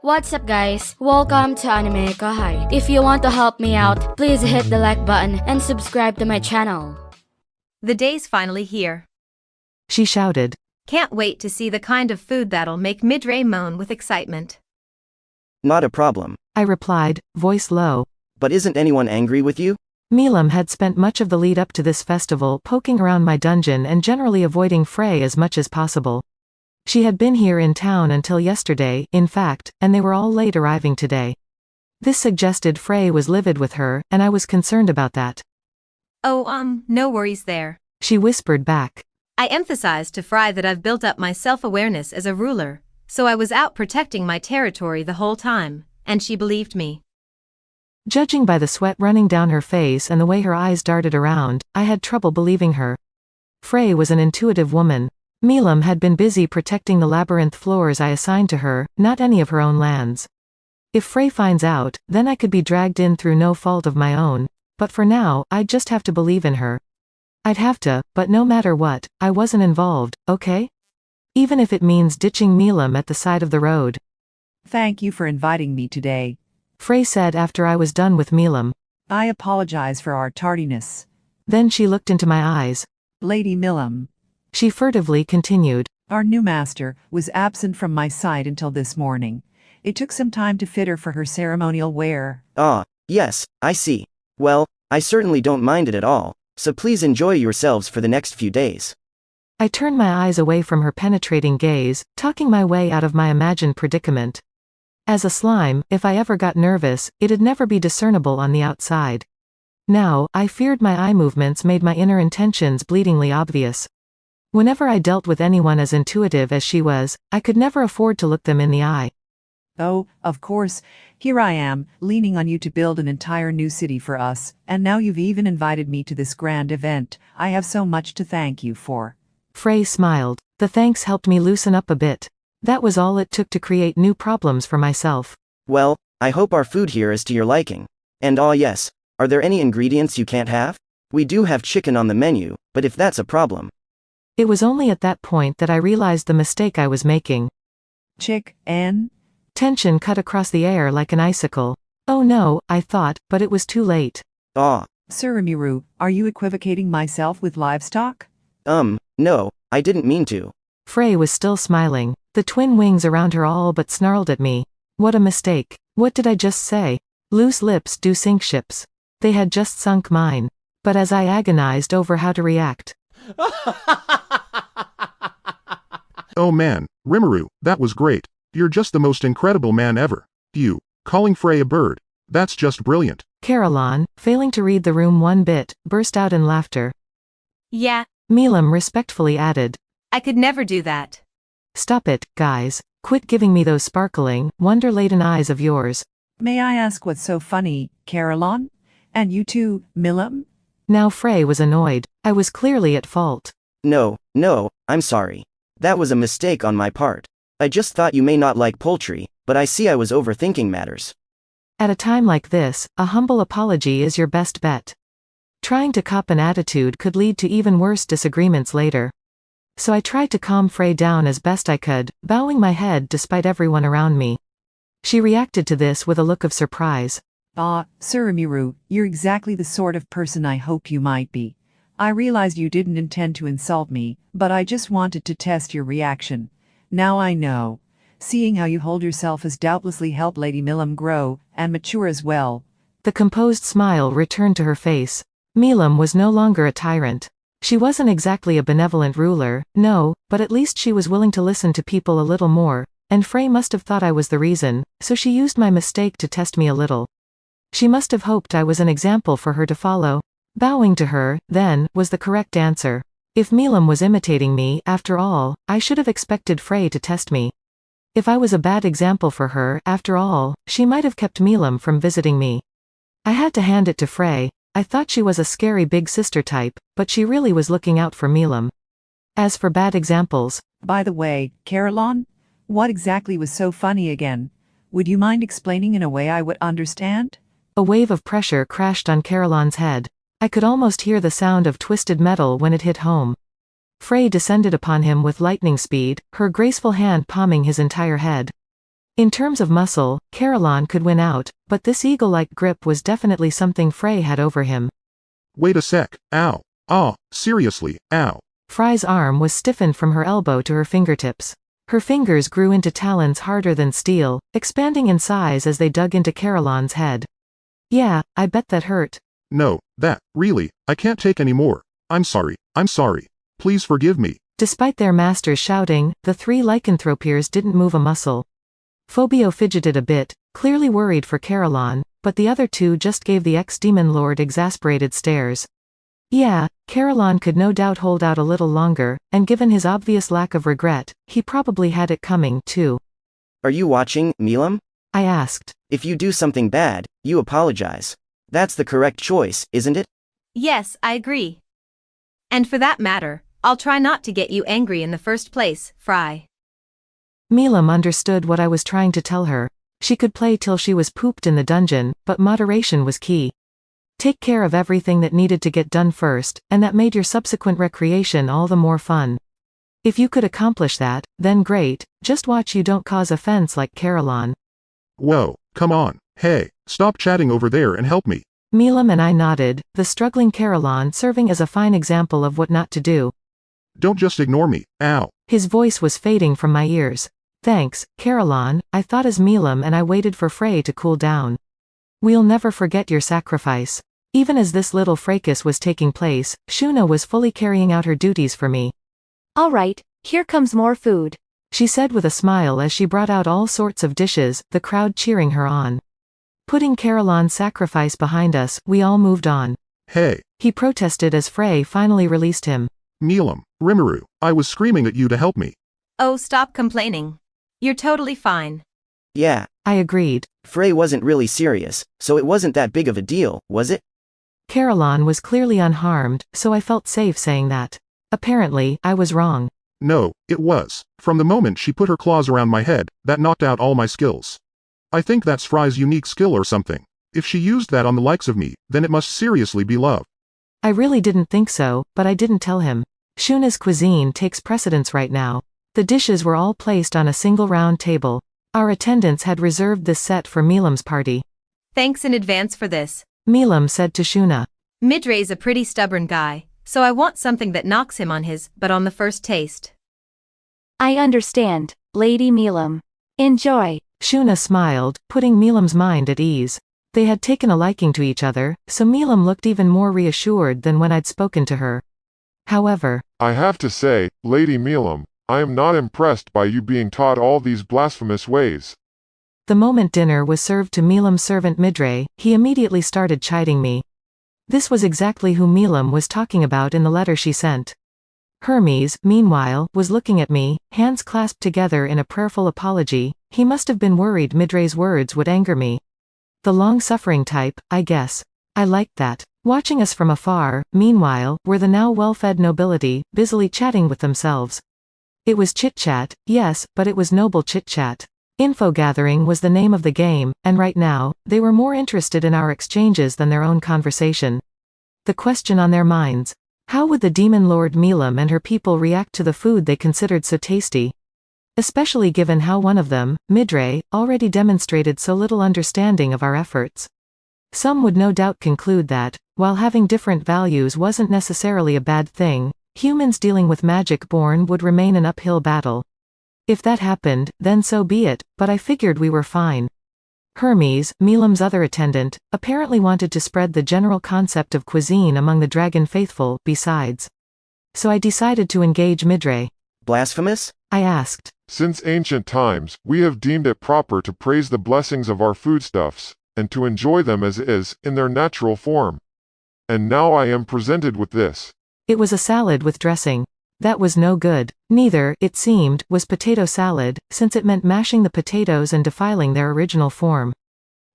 What's up guys, welcome to AnimeKouhai. If you want to help me out, please hit the like button and subscribe to my channel. The day's finally here. She shouted. Can't wait to see the kind of food that'll make Midray moan with excitement. Not a problem. I replied, voice low. But isn't anyone angry with you? Milam had spent much of the lead up to this festival poking around my dungeon and generally avoiding Frey as much as possible. She had been here in town until yesterday, in fact, and they were all late arriving today. This suggested Frey was livid with her, and I was concerned about that. Oh, no worries there. She whispered back. I emphasized to Frey that I've built up my self-awareness as a ruler, so I was out protecting my territory the whole time, and she believed me. Judging by the sweat running down her face and the way her eyes darted around, I had trouble believing her. Frey was an intuitive woman. Milam had been busy protecting the labyrinth floors I assigned to her, not any of her own lands. If Frey finds out, then I could be dragged in through no fault of my own, but for now, I'd just have to believe in her. I'd have to, but no matter what, I wasn't involved, okay? Even if it means ditching Milam at the side of the road. Thank you for inviting me today, Frey said after I was done with Milam. I apologize for our tardiness. Then she looked into my eyes. Lady Milam, she furtively continued. our new master, was absent from my sight until this morning. It took some time to fit her for her ceremonial wear. Ah, yes, I see. Well, I certainly don't mind it at all, so please enjoy yourselves for the next few days. I turned my eyes away from her penetrating gaze, talking my way out of my imagined predicament. As a slime, if I ever got nervous, it'd never be discernible on the outside. Now, I feared my eye movements made my inner intentions bleedingly obvious. Whenever I dealt with anyone as intuitive as she was, I could never afford to look them in the eye. Oh, of course, here I am, leaning on you to build an entire new city for us, and now you've even invited me to this grand event. I have so much to thank you for. Frey smiled. The thanks helped me loosen up a bit. That was all it took to create new problems for myself. Well, I hope our food here is to your liking. And yes, are there any ingredients you can't have? We do have chicken on the menu, but if that's a problem. It was only at that point that I realized the mistake I was making. Chick-en? Tension cut across the air like an icicle. Oh no, I thought, but it was too late. Sir Rimuru, are you equivocating myself with livestock? No, I didn't mean to. Frey was still smiling. The twin wings around her all but snarled at me. What a mistake. What did I just say? Loose lips do sink ships. They had just sunk mine. But as I agonized over how to react. Oh man, Rimuru, that was great. You're just the most incredible man ever. You, calling Frey a bird. That's just brilliant. Carrion, failing to read the room one bit, burst out in laughter. Yeah. Milam respectfully added. I could never do that. Stop it, guys. Quit giving me those sparkling, wonder-laden eyes of yours. May I ask what's so funny, Carrion? And you too, Milam? Now Frey was annoyed. I was clearly at fault. No, I'm sorry. That was a mistake on my part. I just thought you may not like poultry, but I see I was overthinking matters. At a time like this, a humble apology is your best bet. Trying to cop an attitude could lead to even worse disagreements later. So I tried to calm Frey down as best I could, bowing my head despite everyone around me. She reacted to this with a look of surprise. Sir Rimuru, you're exactly the sort of person I hoped you might be. I realized you didn't intend to insult me, but I just wanted to test your reaction. Now I know. Seeing how you hold yourself has doubtlessly helped Lady Milam grow, and mature as well. The composed smile returned to her face. Milam was no longer a tyrant. She wasn't exactly a benevolent ruler, no, but at least she was willing to listen to people a little more, and Frey must have thought I was the reason, so she used my mistake to test me a little. She must have hoped I was an example for her to follow. Bowing to her, then, was the correct answer. If Milam was imitating me, after all, I should have expected Frey to test me. If I was a bad example for her, after all, she might have kept Milam from visiting me. I had to hand it to Frey. I thought she was a scary big sister type, but she really was looking out for Milam. As for bad examples. By the way, Carrion, what exactly was so funny again? Would you mind explaining in a way I would understand? A wave of pressure crashed on Carrion's head. I could almost hear the sound of twisted metal when it hit home. Frey descended upon him with lightning speed, her graceful hand palming his entire head. In terms of muscle, Carrion could win out, but this eagle-like grip was definitely something Frey had over him. Wait a sec, ow. Ah, seriously, ow. Frey's arm was stiffened from her elbow to her fingertips. Her fingers grew into talons harder than steel, expanding in size as they dug into Carrion's head. Yeah, I bet that hurt. No, really, I can't take any more. I'm sorry. Please forgive me. Despite their masters shouting, the 3 lycanthropiers didn't move a muscle. Phobio fidgeted a bit, clearly worried for Carrion, but the other 2 just gave the ex-demon lord exasperated stares. Yeah, Carrion could no doubt hold out a little longer, and given his obvious lack of regret, he probably had it coming, too. Are you watching, Milam? I asked. If you do something bad, you apologize. That's the correct choice, isn't it? Yes, I agree. And for that matter, I'll try not to get you angry in the first place, Fry. Milam understood what I was trying to tell her. She could play till she was pooped in the dungeon, but moderation was key. Take care of everything that needed to get done first, and that made your subsequent recreation all the more fun. If you could accomplish that, then great, just watch you don't cause offense like Carrion. Whoa, come on, hey, stop chatting over there and help me. Milam and I nodded, the struggling Carrion serving as a fine example of what not to do. Don't just ignore me, ow. His voice was fading from my ears. Thanks, Carrion, I thought as Milam and I waited for Frey to cool down. We'll never forget your sacrifice. Even as this little fracas was taking place, Shuna was fully carrying out her duties for me. All right, here comes more food, she said with a smile as she brought out all sorts of dishes, the crowd cheering her on. Putting Carrion's sacrifice behind us, we all moved on. Hey. He protested as Frey finally released him. Milam, Rimuru, I was screaming at you to help me. Oh, stop complaining. You're totally fine. Yeah. I agreed. Frey wasn't really serious, so it wasn't that big of a deal, was it? Carrion was clearly unharmed, so I felt safe saying that. Apparently, I was wrong. No, it was. From the moment she put her claws around my head, that knocked out all my skills. I think that's Frey's unique skill or something. If she used that on the likes of me, then it must seriously be love. I really didn't think so, but I didn't tell him. Shuna's cuisine takes precedence right now. The dishes were all placed on a single round table. Our attendants had reserved this set for Milam's party. Thanks in advance for this. Milam said to Shuna. Midray's a pretty stubborn guy, so I want something that knocks him on his butt on the first taste. I understand, Lady Milam. Enjoy. Shuna smiled, putting Milam's mind at ease. They had taken a liking to each other, so Milam looked even more reassured than when I'd spoken to her. However, I have to say, Lady Milam, I am not impressed by you being taught all these blasphemous ways. The moment dinner was served to Milam's servant Midray, he immediately started chiding me. This was exactly who Milam was talking about in the letter she sent. Hermes, meanwhile, was looking at me, hands clasped together in a prayerful apology. He must have been worried Midray's words would anger me. The long-suffering type, I guess. I liked that. Watching us from afar, meanwhile, were the now well-fed nobility, busily chatting with themselves. It was chit-chat, yes, but it was noble chit-chat. Info-gathering was the name of the game, and right now, they were more interested in our exchanges than their own conversation. The question on their minds: how would the demon lord Milam and her people react to the food they considered so tasty? Especially given how one of them, Midray, already demonstrated so little understanding of our efforts. Some would no doubt conclude that, while having different values wasn't necessarily a bad thing, humans dealing with magic born would remain an uphill battle. If that happened, then so be it, but I figured we were fine. Hermes, Milam's other attendant, apparently wanted to spread the general concept of cuisine among the dragon faithful, besides. So I decided to engage Midray. Blasphemous? I asked. Since ancient times, we have deemed it proper to praise the blessings of our foodstuffs, and to enjoy them as is, in their natural form. And now I am presented with this. It was a salad with dressing. That was no good. Neither, it seemed, was potato salad, since it meant mashing the potatoes and defiling their original form.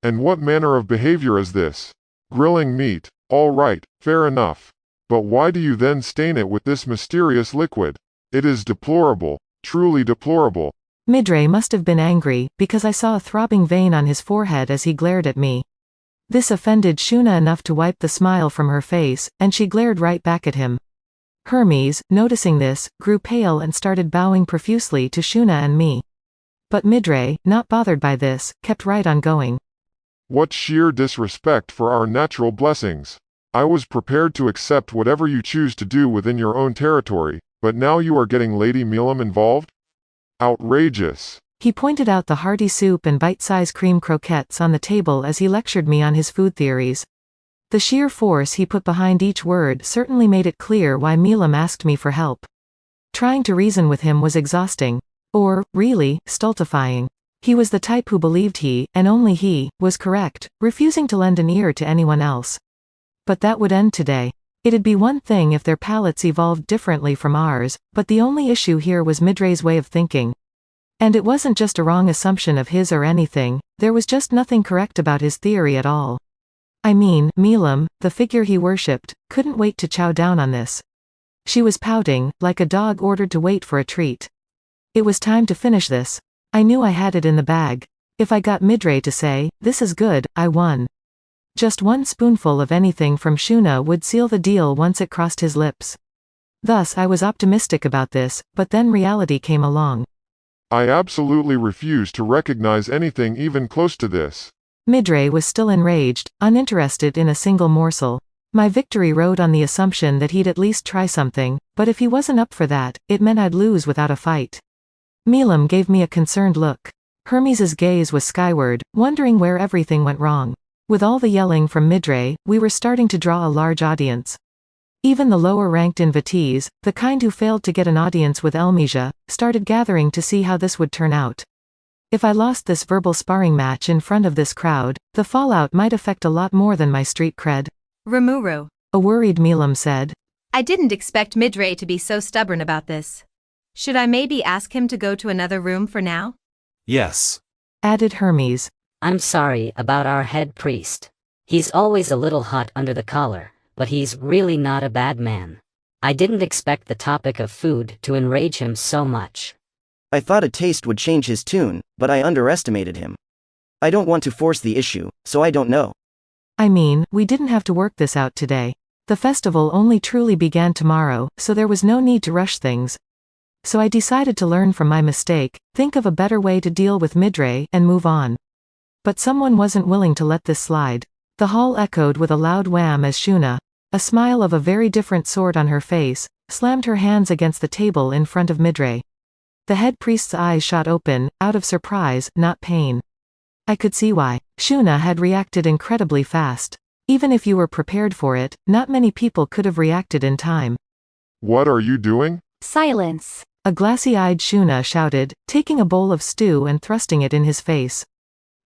And what manner of behavior is this? Grilling meat, all right, fair enough. But why do you then stain it with this mysterious liquid? It is deplorable, truly deplorable. Midray must have been angry, because I saw a throbbing vein on his forehead as he glared at me. This offended Shuna enough to wipe the smile from her face, and she glared right back at him. Hermes, noticing this, grew pale and started bowing profusely to Shuna and me. But Midray, not bothered by this, kept right on going. What sheer disrespect for our natural blessings. I was prepared to accept whatever you choose to do within your own territory, but now you are getting Lady Milam involved? Outrageous. He pointed out the hearty soup and bite-sized cream croquettes on the table as he lectured me on his food theories. The sheer force he put behind each word certainly made it clear why Milam asked me for help. Trying to reason with him was exhausting. Or, really, stultifying. He was the type who believed he, and only he, was correct, refusing to lend an ear to anyone else. But that would end today. It'd be one thing if their palates evolved differently from ours, but the only issue here was Midray's way of thinking. And it wasn't just a wrong assumption of his or anything, there was just nothing correct about his theory at all. I mean, Milam, the figure he worshipped, couldn't wait to chow down on this. She was pouting, like a dog ordered to wait for a treat. It was time to finish this. I knew I had it in the bag. If I got Midray to say, "This is good," I won. Just one spoonful of anything from Shuna would seal the deal once it crossed his lips. Thus I was optimistic about this, but then reality came along. I absolutely refuse to recognize anything even close to this. Midray was still enraged, uninterested in a single morsel. My victory rode on the assumption that he'd at least try something, but if he wasn't up for that, it meant I'd lose without a fight. Milam gave me a concerned look. Hermes's gaze was skyward, wondering where everything went wrong. With all the yelling from Midray, we were starting to draw a large audience. Even the lower-ranked invitees, the kind who failed to get an audience with Elmesia, started gathering to see how this would turn out. If I lost this verbal sparring match in front of this crowd, the fallout might affect a lot more than my street cred. Rimuru. A worried Milam said. I didn't expect Midray to be so stubborn about this. Should I maybe ask him to go to another room for now? Yes. Added Hermes. I'm sorry about our head priest. He's always a little hot under the collar, but he's really not a bad man. I didn't expect the topic of food to enrage him so much. I thought a taste would change his tune, but I underestimated him. I don't want to force the issue, so I don't know. I mean, we didn't have to work this out today. The festival only truly began tomorrow, so there was no need to rush things. So I decided to learn from my mistake, think of a better way to deal with Midray, and move on. But someone wasn't willing to let this slide. The hall echoed with a loud wham as Shuna, a smile of a very different sort on her face, slammed her hands against the table in front of Midray. The head priest's eyes shot open, out of surprise, not pain. I could see why. Shuna had reacted incredibly fast. Even if you were prepared for it, not many people could have reacted in time. What are you doing? Silence. A glassy-eyed Shuna shouted, taking a bowl of stew and thrusting it in his face.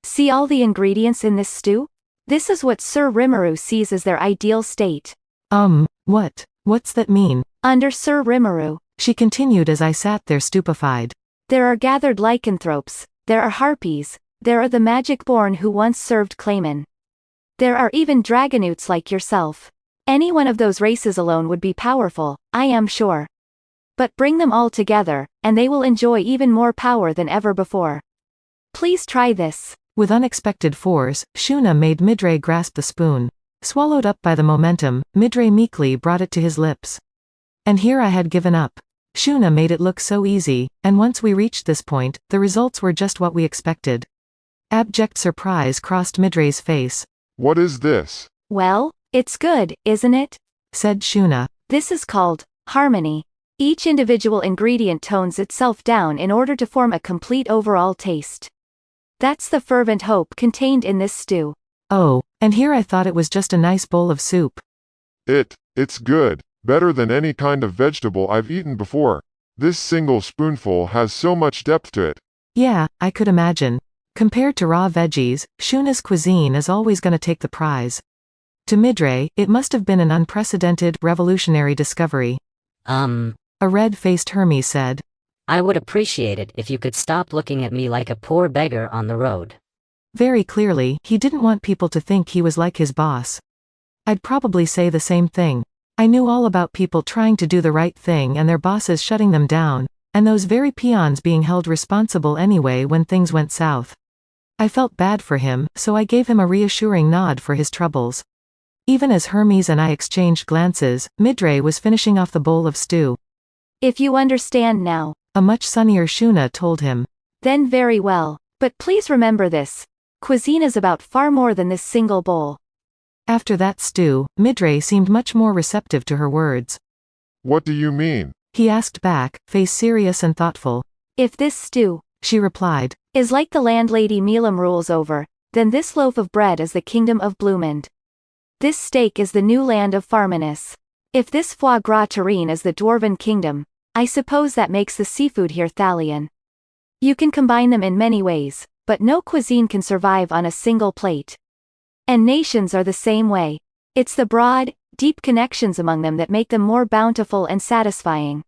See all the ingredients in this stew? This is what Sir Rimuru sees as their ideal state. What? What's that mean? Under Sir Rimuru, She continued as I sat there stupefied. there are gathered lycanthropes, there are harpies, there are the magic-born who once served Clayman. There are even dragonutes like yourself. Any one of those races alone would be powerful, I am sure. But bring them all together, and they will enjoy even more power than ever before. Please try this. With unexpected force, Shuna made Midray grasp the spoon. Swallowed up by the momentum, Midray meekly brought it to his lips. And here I had given up. Shuna made it look so easy, and once we reached this point, the results were just what we expected. Abject surprise crossed Midray's face. What is this? Well, it's good, isn't it? Said Shuna. This is called harmony. Each individual ingredient tones itself down in order to form a complete overall taste. That's the fervent hope contained in this stew. Oh, and here I thought it was just a nice bowl of soup. It's good. Better than any kind of vegetable I've eaten before. This single spoonful has so much depth to it. Yeah, I could imagine. Compared to raw veggies, Shuna's cuisine is always gonna take the prize. To Midray, it must have been an unprecedented, revolutionary discovery. A red-faced Hermes said. I would appreciate it if you could stop looking at me like a poor beggar on the road. Very clearly, he didn't want people to think he was like his boss. I'd probably say the same thing. I knew all about people trying to do the right thing and their bosses shutting them down, and those very peons being held responsible anyway when things went south. I felt bad for him, so I gave him a reassuring nod for his troubles. Even as Hermes and I exchanged glances, Midray was finishing off the bowl of stew. If you understand now. A much sunnier Shuna told him. Then very well. But please remember this. Cuisine is about far more than this single bowl. After that stew, Midray seemed much more receptive to her words. What do you mean? He asked back, face serious and thoughtful. If this stew, She replied, is like the landlady Milam rules over, then this loaf of bread is the kingdom of Bloomend. This steak is the new land of Farminus. If this foie gras terrine is the Dwarven kingdom, I suppose that makes the seafood here Thalian. You can combine them in many ways, but no cuisine can survive on a single plate. And nations are the same way. It's the broad, deep connections among them that make them more bountiful and satisfying.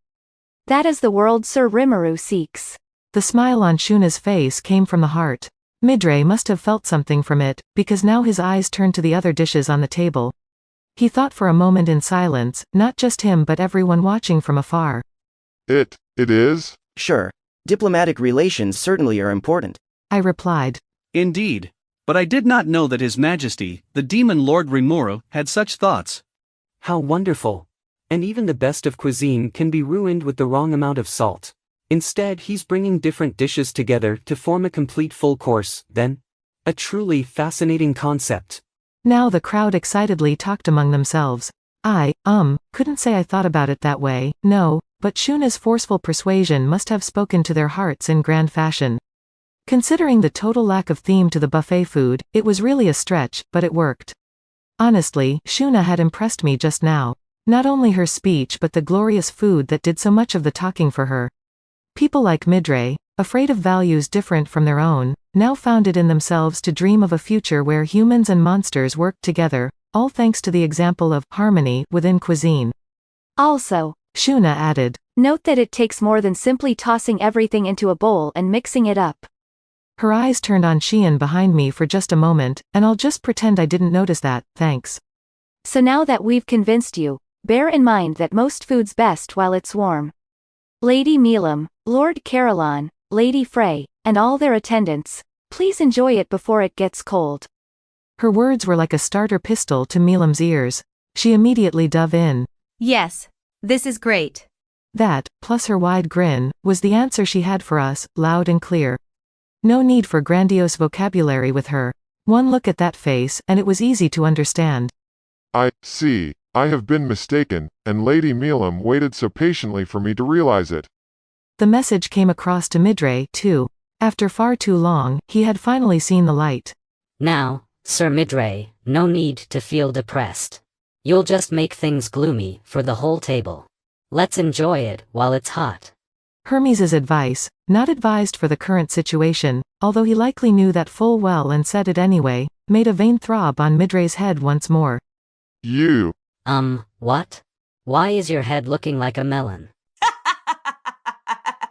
That is the world Sir Rimuru seeks. The smile on Shuna's face came from the heart. Midray must have felt something from it, because now his eyes turned to the other dishes on the table. He thought for a moment in silence, not just him but everyone watching from afar. It is? Sure. Diplomatic relations certainly are important. I replied. Indeed. But I did not know that His Majesty, the Demon Lord Rimuru, had such thoughts. How wonderful. And even the best of cuisine can be ruined with the wrong amount of salt. Instead, he's bringing different dishes together to form a complete full course, then. A truly fascinating concept. Now the crowd excitedly talked among themselves. Couldn't say I thought about it that way, no, but Shuna's forceful persuasion must have spoken to their hearts in grand fashion. Considering the total lack of theme to the buffet food, it was really a stretch, but it worked. Honestly, Shuna had impressed me just now. Not only her speech but the glorious food that did so much of the talking for her. People like Midray, afraid of values different from their own, now found it in themselves to dream of a future where humans and monsters worked together, all thanks to the example of harmony within cuisine. Also, Shuna added, note that it takes more than simply tossing everything into a bowl and mixing it up. Her eyes turned on Shion behind me for just a moment, and I'll just pretend I didn't notice that, thanks. So now that we've convinced you, bear in mind that most food's best while it's warm. Lady Milam, Lord Carrion, Lady Frey, and all their attendants, please enjoy it before it gets cold. Her words were like a starter pistol to Milam's ears. She immediately dove in. Yes. This is great. That, plus her wide grin, was the answer she had for us, loud and clear. No need for grandiose vocabulary with her. One look at that face, and it was easy to understand. I see. I have been mistaken, and Lady Milam waited so patiently for me to realize it. The message came across to Midray, too. After far too long, he had finally seen the light. Now, Sir Midray, no need to feel depressed. You'll just make things gloomy for the whole table. Let's enjoy it while it's hot. Hermes's advice, not advised for the current situation, although he likely knew that full well and said it anyway, made a vain throb on Midray's head once more. You. What? Why is your head looking like a melon?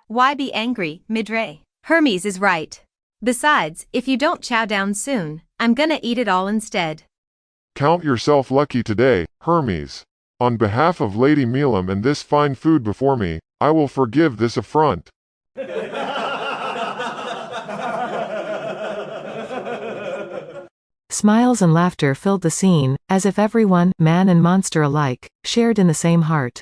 Why be angry, Midray? Hermes is right. Besides, if you don't chow down soon, I'm gonna eat it all instead. Count yourself lucky today, Hermes. On behalf of Lady Milam and this fine food before me, I will forgive this affront. Smiles and laughter filled the scene, as if everyone, man and monster alike, shared in the same heart.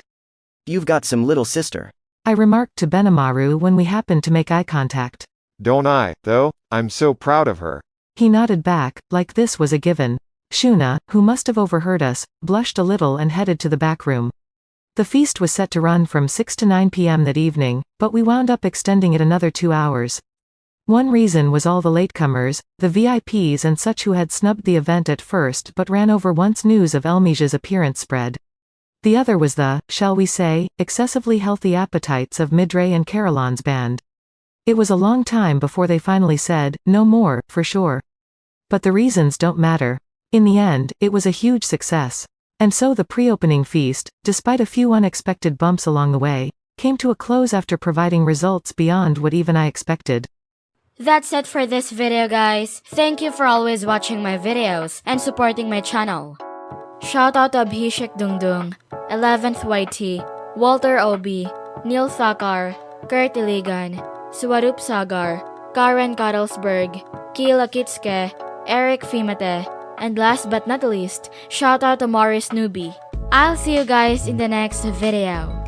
You've got some little sister. I remarked to Benimaru when we happened to make eye contact. Don't I, though? I'm so proud of her. He nodded back, like this was a given. Shuna, who must have overheard us, blushed a little and headed to the back room. The feast was set to run from 6 to 9 p.m. that evening, but we wound up extending it another 2 hours. One reason was all the latecomers, the VIPs and such who had snubbed the event at first but ran over once news of Elmesia's appearance spread. The other was the, shall we say, excessively healthy appetites of Midray and Carolon's band. It was a long time before they finally said, no more, for sure. But the reasons don't matter. In the end, it was a huge success. And so the pre-opening feast, despite a few unexpected bumps along the way, came to a close after providing results beyond what even I expected. That's it for this video, guys. Thank you for always watching my videos and supporting my channel. Shoutout to Abhishek Dungdung, 11th YT, Walter Obi, Neil Thakar, Kurt Iligan, Swarup Sagar, Karen Karlsberg, Kila Kitske, Eric Fimate, and last but not least, shoutout to Morris Newbie. I'll see you guys in the next video.